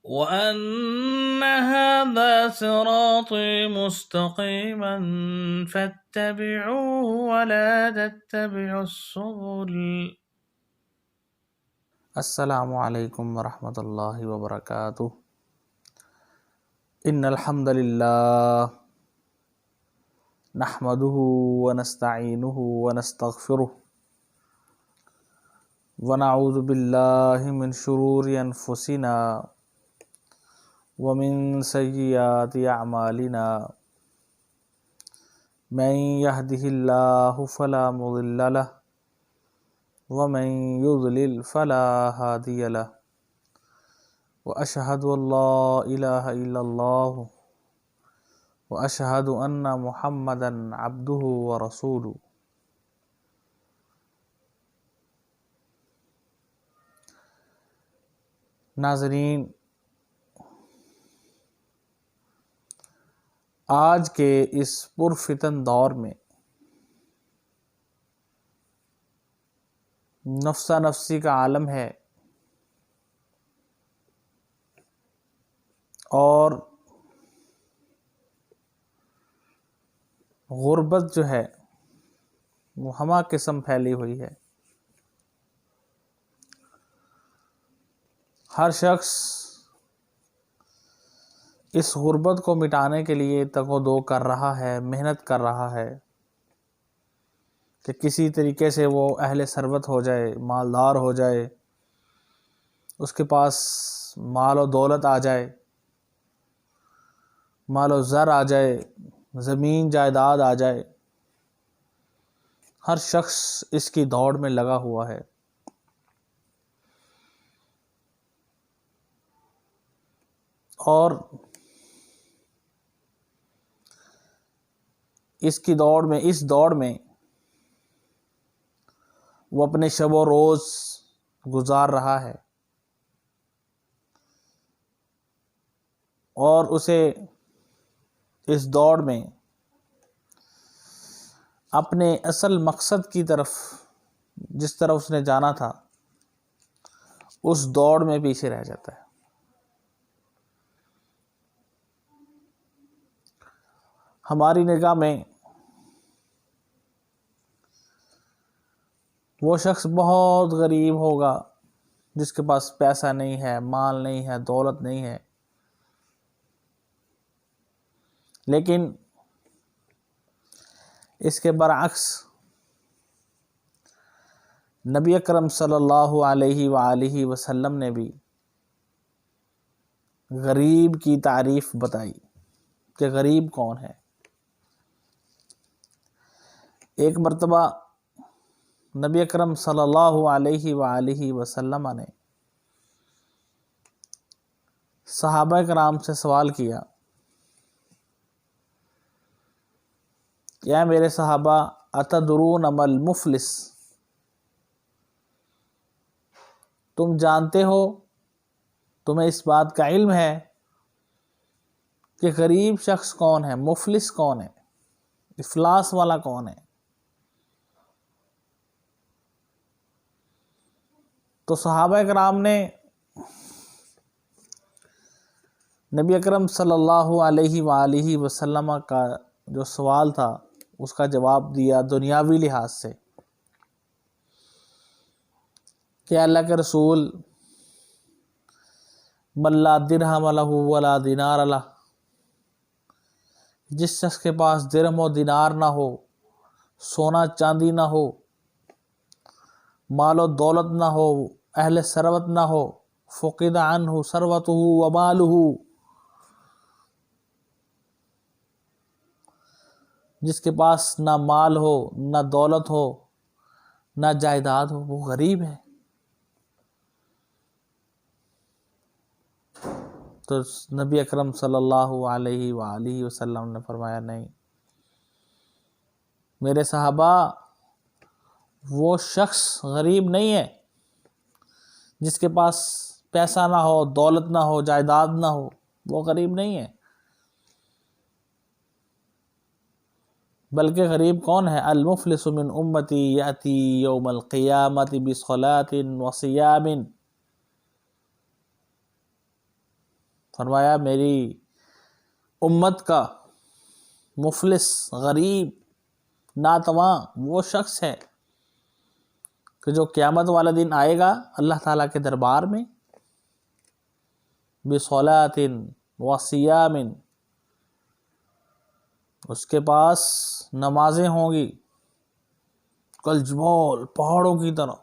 وأن هذا صراطي مستقيما فاتبعوه ولا تتبعوا السبل. السلام علیکم ورحمۃ اللہ وبرکاتہ۔ ان الحمد للہ نحمده ونستعینه ونستغفره ونعوذ باللہ من شرور انفسنا ومن سیئات اعمالنا من يهده اللہ فلا مضل له ومن يضلل فلا هادي له وأشهد أن لا إله إلا الله وأشهد أن محمدا عبده ورسوله۔ ناظرین، آج کے اس پرفتن دور میں نفسا نفسی کا عالم ہے، اور غربت جو ہے وہ ہمہ قسم پھیلی ہوئی ہے۔ ہر شخص اس غربت کو مٹانے کے لیے تگ و دو کر رہا ہے، محنت کر رہا ہے کہ کسی طریقے سے وہ اہل ثروت ہو جائے، مالدار ہو جائے، اس کے پاس مال و دولت آ جائے، مال و زر آ جائے، زمین جائیداد آ جائے۔ ہر شخص اس کی دوڑ میں لگا ہوا ہے۔ اور اس دوڑ میں وہ اپنے شب و روز گزار رہا ہے، اور اسے اس دوڑ میں اپنے اصل مقصد کی طرف، جس طرف اس نے جانا تھا، اس دوڑ میں پیچھے رہ جاتا ہے۔ ہماری نگاہ میں وہ شخص بہت غریب ہوگا جس کے پاس پیسہ نہیں ہے، مال نہیں ہے، دولت نہیں ہے، لیکن اس کے برعکس نبی اکرم صلی اللہ علیہ وآلہ وسلم نے بھی غریب کی تعریف بتائی کہ غریب کون ہے۔ ایک مرتبہ نبی اکرم صلی اللہ علیہ وآلہ وسلم نے صحابہ کرام سے سوال کیا کہ اے میرے صحابہ، اتدرون ما المفلس، تم جانتے ہو، تمہیں اس بات کا علم ہے کہ غریب شخص کون ہے، مفلس کون ہے، افلاس والا کون ہے؟ تو صحابہ کرام نے نبی اکرم صلی اللہ علیہ وآلہ وسلم کا جو سوال تھا اس کا جواب دیا دنیاوی لحاظ سے کہ اللہ کے رسول، من لا درہم لہ ولا دینار لہ، جس شخص کے پاس درہم و دینار نہ ہو، سونا چاندی نہ ہو، مال و دولت نہ ہو، اہل ثروت نہ ہو، فقد عنہ ثروتہ ومالہ، جس کے پاس نہ مال ہو، نہ دولت ہو، نہ جائیداد ہو، وہ غریب ہے۔ تو نبی اکرم صلی اللہ علیہ وآلہ وسلم نے فرمایا، نہیں میرے صحابہ، وہ شخص غریب نہیں ہے جس کے پاس پیسہ نہ ہو، دولت نہ ہو، جائیداد نہ ہو، وہ غریب نہیں ہے۔ بلکہ غریب کون ہے؟ المفلس من امتی یأتی یوم القیامت بصلاۃ وصیام فرمایا میری امت کا مفلس، غریب، ناتواں وہ شخص ہے کہ جو قیامت والا دن آئے گا اللہ تعالیٰ کے دربار میں بصلاۃ وصیام، اس کے پاس نمازیں ہوں گی کالجبال، پہاڑوں کی طرح،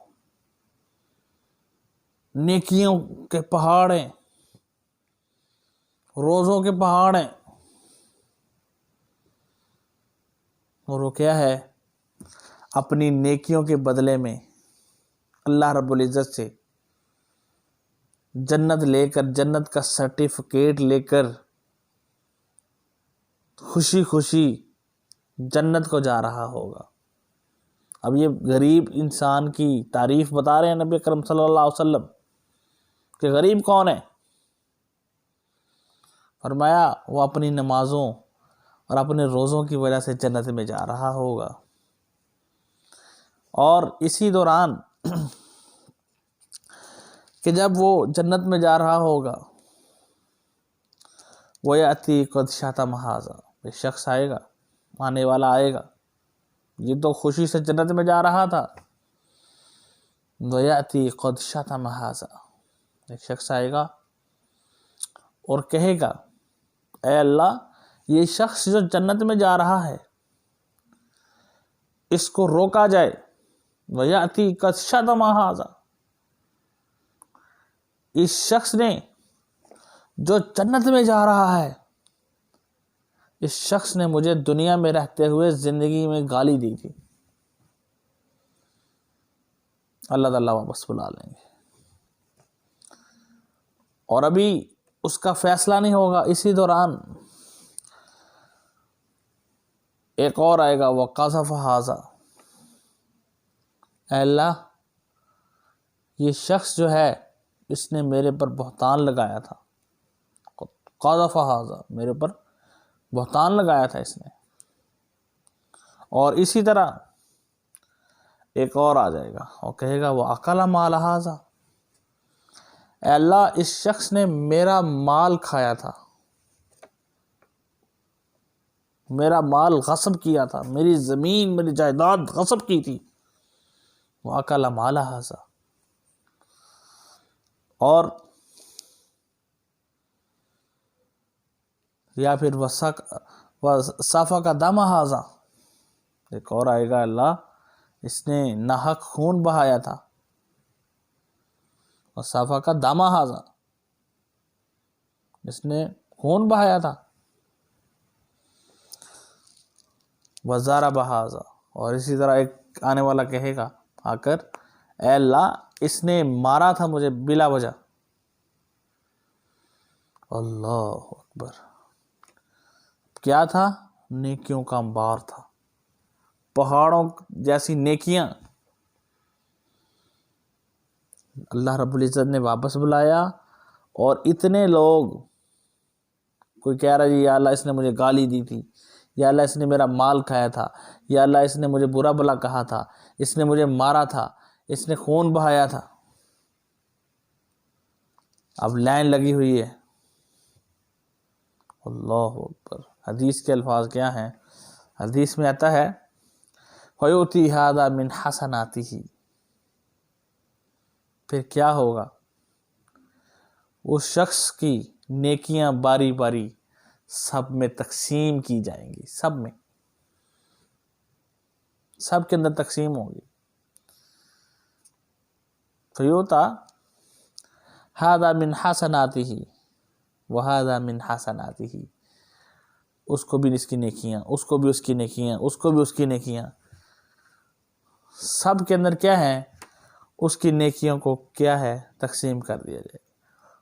نیکیوں کے پہاڑ ہیں، روزوں کے پہاڑ ہیں، اور وہ کیا ہے؟ اپنی نیکیوں کے بدلے میں اللہ رب العزت سے جنت لے کر، جنت کا سرٹیفکیٹ لے کر خوشی خوشی جنت کو جا رہا ہوگا۔ اب یہ غریب انسان کی تعریف بتا رہے ہیں نبی کرم صلی اللہ علیہ وسلم کہ غریب کون ہے؟ فرمایا وہ اپنی نمازوں اور اپنے روزوں کی وجہ سے جنت میں جا رہا ہوگا۔ اور اسی دوران کہ جب وہ جنت میں جا رہا ہوگا، وَيَأْتِي قَدْ شَتَمَ هَٰذَا، ایک شخص آئے گا، آنے والا آئے گا، یہ تو خوشی سے جنت میں جا رہا تھا، وَيَأْتِي قَدْ شَتَمَ هَٰذَا، ایک شخص آئے گا اور کہے گا اے اللہ یہ شخص جو جنت میں جا رہا ہے اس کو روکا جائے، وَيَأْتِي قَدْ شَتَمَ هَٰذَا، اس شخص نے جو جنت میں جا رہا ہے، اس شخص نے مجھے دنیا میں رہتے ہوئے زندگی میں گالی دی تھی، اللہ تعالیٰ واپس بلا لیں گے۔ اور ابھی اس کا فیصلہ نہیں ہوگا، اسی دوران ایک اور آئے گا، وَقَذَفَ هَٰذَا، اے اللہ یہ شخص جو ہے اس نے میرے پر بہتان لگایا تھا، قَذَفَ هَٰذَا، میرے پر بہتان لگایا تھا اس نے۔ اور اسی طرح ایک اور آ جائے گا اور کہے گا وَأَكَلَ مَالَ هَٰذَا، اے اللہ اس شخص نے میرا مال کھایا تھا، میرا مال غصب کیا تھا، میری زمین، میری جائیداد غصب کی تھی، وَأَكَلَ مَالَ هَٰذَا۔ اور یا پھر وَسَفَكَ دَمَ هَٰذَا، ایک اور آئے گا اللہ اس نے ناحق خون بہایا تھا، وَسَفَكَ دَمَ هَٰذَا، اس نے خون بہایا تھا، وَضَرَبَ هَٰذَا، اور اسی طرح ایک آنے والا کہے گا آ کر اے اللہ اس نے مارا تھا مجھے بلا وجہ، اللہ اکبر، کیا تھا؟ نیکیوں کا انبار تھا، پہاڑوں جیسی نیکیاں، اللہ رب العزت نے واپس بلایا، اور اتنے لوگ، کوئی کہہ رہا جی یا اللہ اس نے مجھے گالی دی تھی، یا اللہ اس نے میرا مال کھایا تھا، یا اللہ اس نے مجھے برا بھلا کہا تھا، اس نے مجھے مارا تھا، اس نے خون بہایا تھا، اب لائن لگی ہوئی ہے، اللہ اکبر۔ حدیث کے الفاظ کیا ہیں؟ حدیث میں آتا ہے فَيُؤْتِي هَٰذَا مِنْ حَسَنَاتِهِ، پھر کیا ہوگا؟ اس شخص کی نیکیاں باری باری سب میں تقسیم کی جائیں گی، سب میں، سب کے اندر تقسیم ہوگی۔ فَيُؤْتَى هَٰذَا مِنْ حَسَنَاتِهِ وَهَٰذَا مِنْ حَسَنَاتِهِ، اس کو بھی اس کی نیکیاں، اس کو بھی اس کی نیکیاں، اس کو بھی اس کی نیکیاں، سب کے اندر کیا ہے؟ اس کی نیکیوں کو کیا ہے؟ تقسیم کر دیا جائے۔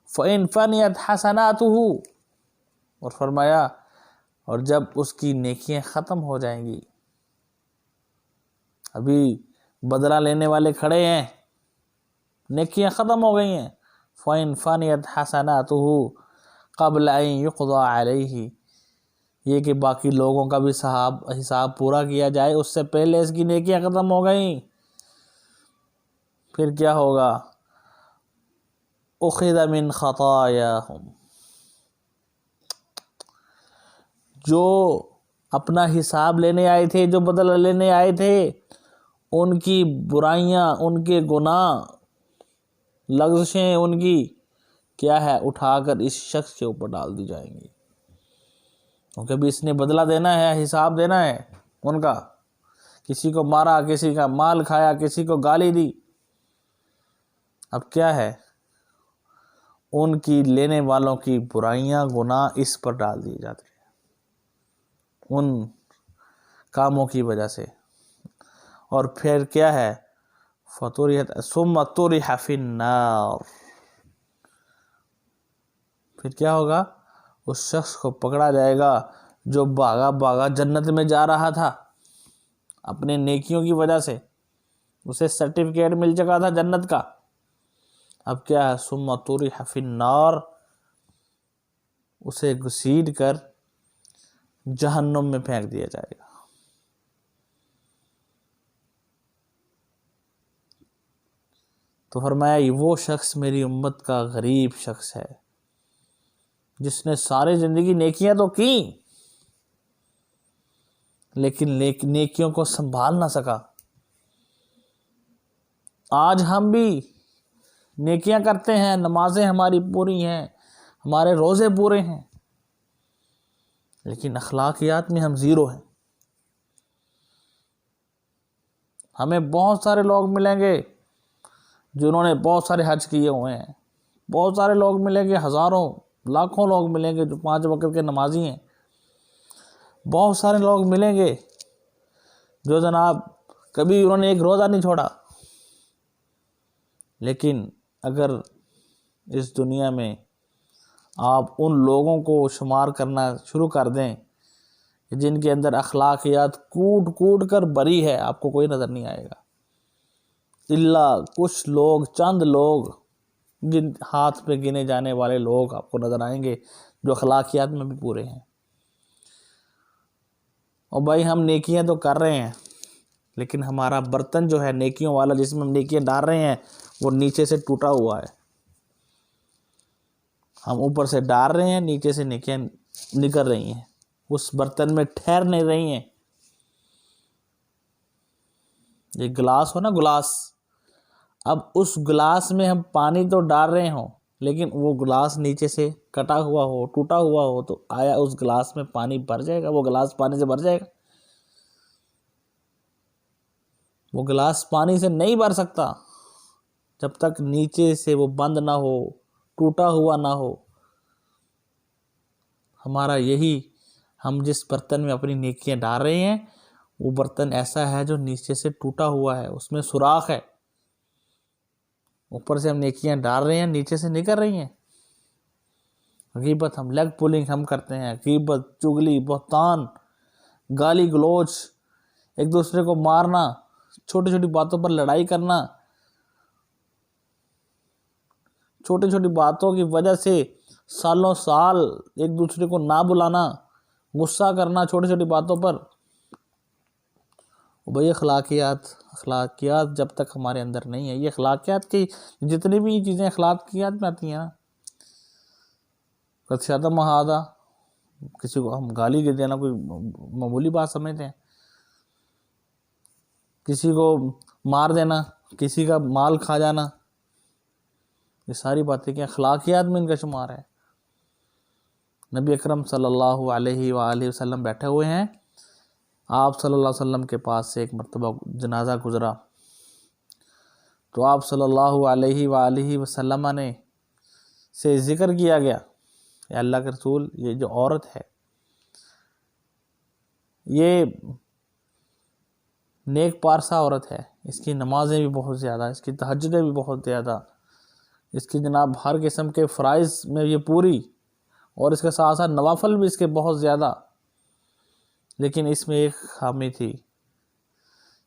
فَإِنْ فَنِيَتْ حَسَنَاتُهُ، اور فرمایا اور جب اس کی نیکیاں ختم ہو جائیں گی، ابھی بدلہ لینے والے کھڑے ہیں، نیکیاں ختم ہو گئی ہیں، فَإِنْ فَنِيَتْ حَسَنَاتُهُ قَبْلَ أَن يُقْضَىٰ عَلَيْهِ، یہ کہ باقی لوگوں کا بھی حساب پورا کیا جائے، اس سے پہلے اس کی نیکیاں ختم ہو گئیں، پھر کیا ہوگا؟ أُخِذَ مِنْ خَطَایَاهُمْ، جو اپنا حساب لینے آئے تھے، جو بدلہ لینے آئے تھے، ان کی برائیاں، ان کے گناہ، لغزشیں ان کی کیا ہے، اٹھا کر اس شخص کے اوپر ڈال دی جائیں گی، کیونکہ بھی اس نے بدلہ دینا ہے، حساب دینا ہے ان کا. کسی کو مارا، کسی کا مال کھایا، کسی کو گالی دی. اب کیا ہے، ان کی لینے والوں کی برائیاں، گناہ اس پر ڈال دیے جاتے ہیں ان کاموں کی وجہ سے. اور پھر کیا ہے، ثم طرح فی النار، پھر کیا ہوگا، اس شخص کو پکڑا جائے گا جو بھاگا بھاگا جنت میں جا رہا تھا اپنے نیکیوں کی وجہ سے، اسے سرٹیفکیٹ مل چکا تھا جنت کا. اب کیا ہے، ثم طرح فی النار، اسے گھسیٹ کر جہنم میں پھینک دیا جائے گا. تو فرمایا یہ وہ شخص میری امت کا غریب شخص ہے جس نے ساری زندگی نیکیاں تو کی لیکن نیکیوں کو سنبھال نہ سکا. آج ہم بھی نیکیاں کرتے ہیں، نمازیں ہماری پوری ہیں، ہمارے روزے پورے ہیں، لیکن اخلاقیات میں ہم زیرو ہیں. ہمیں بہت سارے لوگ ملیں گے جنہوں نے بہت سارے حج کیے ہوئے ہیں، بہت سارے لوگ ملیں گے، ہزاروں لاکھوں لوگ ملیں گے جو 5 وقت کے نمازی ہیں، بہت سارے لوگ ملیں گے جو جناب کبھی انہوں نے ایک روزہ نہیں چھوڑا. لیکن اگر اس دنیا میں آپ ان لوگوں کو شمار کرنا شروع کر دیں جن کے اندر اخلاقیات کوٹ کوٹ کر بری ہے، آپ کو کوئی نظر نہیں آئے گا، الا کچھ لوگ، چند لوگ، جن ہاتھ پہ گنے جانے والے لوگ آپ کو نظر آئیں گے جو اخلاقیات میں بھی پورے ہیں. اور بھائی ہم نیکیاں تو کر رہے ہیں لیکن ہمارا برتن جو ہے نیکیوں والا جس میں ہم نیکیاں ڈال رہے ہیں وہ نیچے سے ٹوٹا ہوا ہے. ہم اوپر سے ڈال رہے ہیں، نیچے سے نیکیاں نکل رہی ہیں، اس برتن میں ٹھہر نہیں رہی ہیں. یہ گلاس ہو نا، گلاس، اب اس گلاس میں ہم پانی تو ڈال رہے ہوں لیکن وہ گلاس نیچے سے کٹا ہوا ہو، ٹوٹا ہوا ہو، تو آیا اس گلاس میں پانی بھر جائے گا؟ وہ گلاس پانی سے بھر جائے گا؟ وہ گلاس پانی سے نہیں بھر سکتا جب تک نیچے سے وہ بند نہ ہو، ٹوٹا ہوا نہ ہو. ہمارا یہی، ہم جس برتن میں اپنی نیکیاں ڈال رہے ہیں وہ برتن ایسا ہے جو نیچے سے ٹوٹا ہوا ہے، اس میں سوراخ ہے. اوپر سے ہم نیکیاں ڈال رہے ہیں، نیچے سے نکل رہی ہیں. غیبت، ہم لیگ پولنگ ہم کرتے ہیں، غیبت، چغلی، بہتان، گالی گلوچ، ایک دوسرے کو مارنا، چھوٹی چھوٹی باتوں پر لڑائی کرنا، چھوٹی چھوٹی باتوں کی وجہ سے سالوں سال ایک دوسرے کو نہ بلانا، غصہ کرنا چھوٹی چھوٹی باتوں پر. بھئی اخلاقیات جب تک ہمارے اندر نہیں ہے، یہ اخلاقیات کی جتنی بھی چیزیں اخلاقیات میں آتی ہیں نا، شتم ہذا، کسی کو ہم گالی دے دینا کوئی معمولی بات سمجھتے ہیں، کسی کو مار دینا، کسی کا مال کھا جانا، یہ ساری باتیں کہ اخلاقیات میں ان کا شمار ہے. نبی اکرم صلی اللہ علیہ وآلہ وسلم بیٹھے ہوئے ہیں، آپ صلی اللہ علیہ وسلم کے پاس سے ایک مرتبہ جنازہ گزرا تو آپ صلی اللہ علیہ وآلہ وسلم نے سے ذکر کیا گیا، یا اللہ کے رسول یہ جو عورت ہے یہ نیک پارسا عورت ہے، اس کی نمازیں بھی بہت زیادہ، اس کی تہجدیں بھی بہت زیادہ، اس کی جناب ہر قسم کے فرائض میں یہ پوری، اور اس کے ساتھ ساتھ نوافل بھی اس کے بہت زیادہ. لیکن اس میں ایک خامی تھی،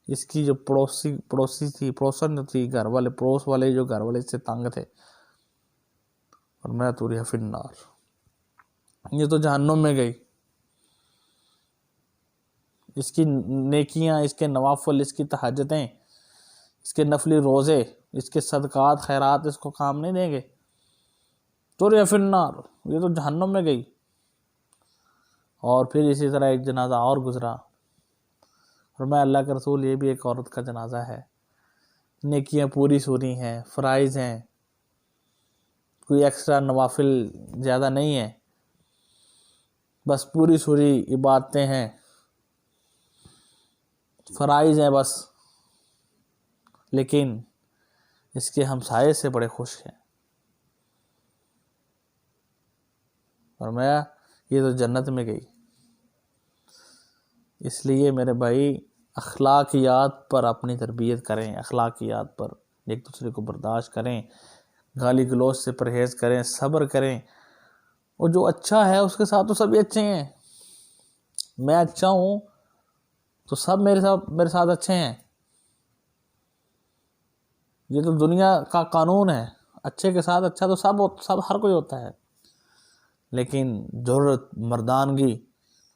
اس کی جو پڑوسی تھی، پڑوسن تھی، پڑوس والے جو گھر والے اس سے تنگ تھے، اور میں طرح فی النار، یہ تو جہنم میں گئی. اس کی نیکیاں، اس کے نوافل، اس کی تہجدیں، اس کے نفلی روزے، اس کے صدقات خیرات اس کو کام نہیں دیں گے. طرح فی النار، یہ تو جہنم میں گئی. اور پھر اسی طرح ایک جنازہ اور گزرا، اور میں اللہ کے رسول یہ بھی ایک عورت کا جنازہ ہے، نیکیاں پوری سوری ہیں، فرائض ہیں، کوئی ایکسٹرا نوافل زیادہ نہیں ہے، بس پوری سوری عبادتیں ہیں، فرائض ہیں بس، لیکن اس کے ہمسائے سے بڑے خوش ہیں، فرمایا یہ تو جنت میں گئی۔ اس لیے میرے بھائی اخلاقیات پر اپنی تربیت کریں، اخلاقیات پر ایک دوسرے کو برداشت کریں، گالی گلوچ سے پرہیز کریں، صبر کریں، اور جو اچھا ہے اس کے ساتھ تو سبھی اچھے ہیں، میں اچھا ہوں تو سب میرے ساتھ اچھے ہیں، یہ تو دنیا کا قانون ہے، اچھے کے ساتھ اچھا تو سب ہر کوئی ہوتا ہے، لیکن جرأت، مردانگی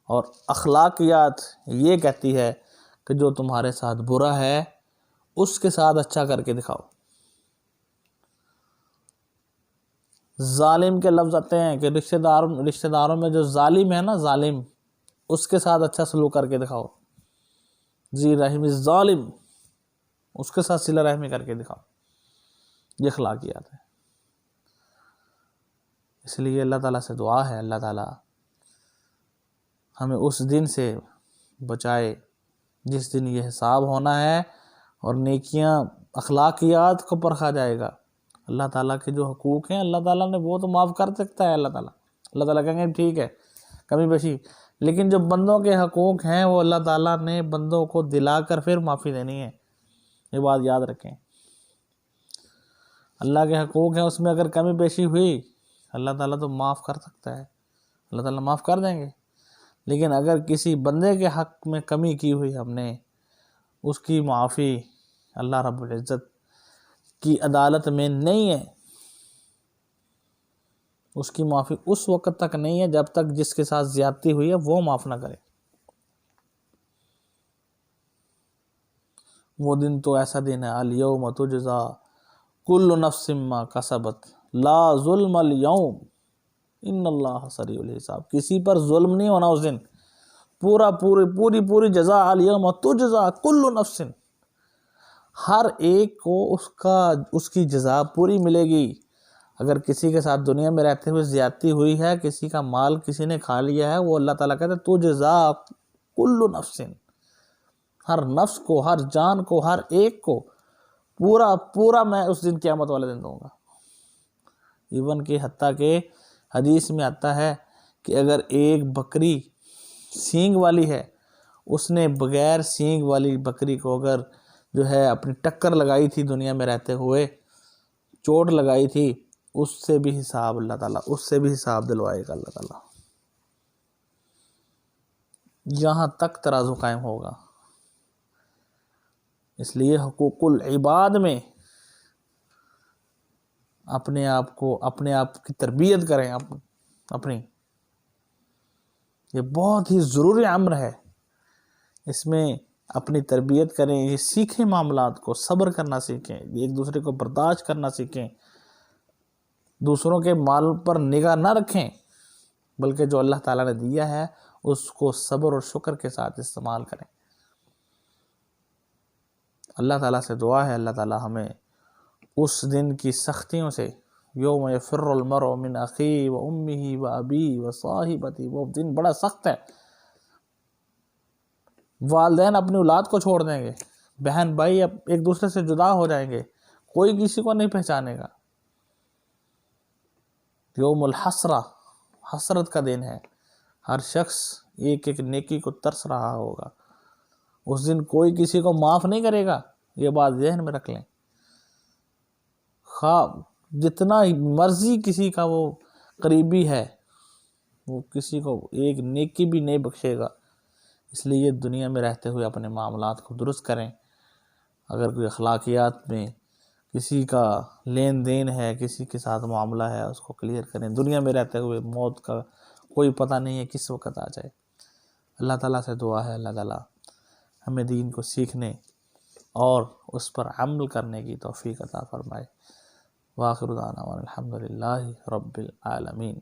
اور اخلاقیات یہ کہتی ہے کہ جو تمہارے ساتھ برا ہے اس کے ساتھ اچھا کر کے دکھاؤ۔ ظالم کے لفظ آتے ہیں کہ رشتہ داروں میں جو ظالم ہے نا، ظالم، اس کے ساتھ اچھا سلوک کر کے دکھاؤ، ذی رحم ظالم، اس کے ساتھ صلہ رحمی کر کے دکھاؤ، یہ اخلاقیات ہے۔ اس لیے اللہ تعالیٰ سے دعا ہے اللہ تعالیٰ ہمیں اس دن سے بچائے جس دن یہ حساب ہونا ہے اور نیکیاں اخلاقیات کو پرکھا جائے گا۔ اللہ تعالیٰ کے جو حقوق ہیں اللہ تعالیٰ نے وہ تو معاف کر سکتا ہے، اللہ تعالیٰ کہیں گے ٹھیک ہے کمی بیشی، لیکن جو بندوں کے حقوق ہیں وہ اللہ تعالیٰ نے بندوں کو دلا کر پھر معافی دینی ہے، یہ بات یاد رکھیں۔ اللہ کے حقوق ہیں، اس میں اگر کمی بیشی ہوئی اللہ تعالیٰ تو معاف کر سکتا ہے، اللہ تعالیٰ معاف کر دیں گے، لیکن اگر کسی بندے کے حق میں کمی کی ہوئی ہم نے، اس کی معافی اللہ رب العزت کی عدالت میں نہیں ہے، اس کی معافی اس وقت تک نہیں ہے جب تک جس کے ساتھ زیادتی ہوئی ہے وہ معاف نہ کرے۔ وہ دن تو ایسا دن ہے، الیوم تجزا کل نفس ما کسبت لا ظلم اليوم ان اللہ سریع الحساب، کسی پر ظلم نہیں ہونا اس دن، پوری جزا الیوم تجزا کل نفس، ہر ایک کو اس کی جزا پوری ملے گی۔ اگر کسی کے ساتھ دنیا میں رہتے ہوئے زیادتی ہوئی ہے، کسی کا مال کسی نے کھا لیا ہے، وہ اللہ تعالیٰ کہتے ہیں تجزا کل نفس، ہر نفس کو، ہر جان کو، ہر ایک کو پورا میں اس دن قیامت والے دن دوں گا۔ ایون کہ حتیٰ کہ حدیث میں آتا ہے کہ اگر ایک بکری سینگ والی ہے، اس نے بغیر سینگ والی بکری کو اگر جو ہے اپنی ٹکر لگائی تھی دنیا میں رہتے ہوئے، چوٹ لگائی تھی، اس سے بھی حساب دلوائے گا اللہ تعالیٰ، یہاں تک ترازو قائم ہوگا۔ اس لیے حقوق العباد میں اپنے آپ کی تربیت کریں اپنی، یہ بہت ہی ضروری امر ہے، اس میں اپنی تربیت کریں، یہ سیکھیں، معاملات کو صبر کرنا سیکھیں، ایک دوسرے کو برداشت کرنا سیکھیں، دوسروں کے مال پر نگاہ نہ رکھیں، بلکہ جو اللہ تعالیٰ نے دیا ہے اس کو صبر اور شکر کے ساتھ استعمال کریں۔ اللہ تعالیٰ سے دعا ہے اللہ تعالیٰ ہمیں اس دن کی سختیوں سے، یوم یفر المرء من اخیہ و امہ و ابیہ و صاحبتہ، وہ دن بڑا سخت ہے، والدین اپنی اولاد کو چھوڑ دیں گے، بہن بھائی ایک دوسرے سے جدا ہو جائیں گے، کوئی کسی کو نہیں پہچانے گا، یوم الحسرہ، حسرت کا دن ہے، ہر شخص ایک نیکی کو ترس رہا ہوگا، اس دن کوئی کسی کو معاف نہیں کرے گا، یہ بات ذہن میں رکھ لیں، خواہ جتنا مرضی کسی کا وہ قریبی ہے، وہ کسی کو ایک نیکی بھی نہیں بخشے گا۔ اس لیے دنیا میں رہتے ہوئے اپنے معاملات کو درست کریں، اگر کوئی اخلاقیات میں کسی کا لین دین ہے، کسی کے ساتھ معاملہ ہے، اس کو کلیئر کریں، دنیا میں رہتے ہوئے موت کا کوئی پتہ نہیں ہے کس وقت آ جائے۔ اللہ تعالیٰ سے دعا ہے اللہ تعالیٰ ہمیں دین کو سیکھنے اور اس پر عمل کرنے کی توفیق عطا فرمائے۔ وآخر دعوانا الحمد للہ رب العالمین۔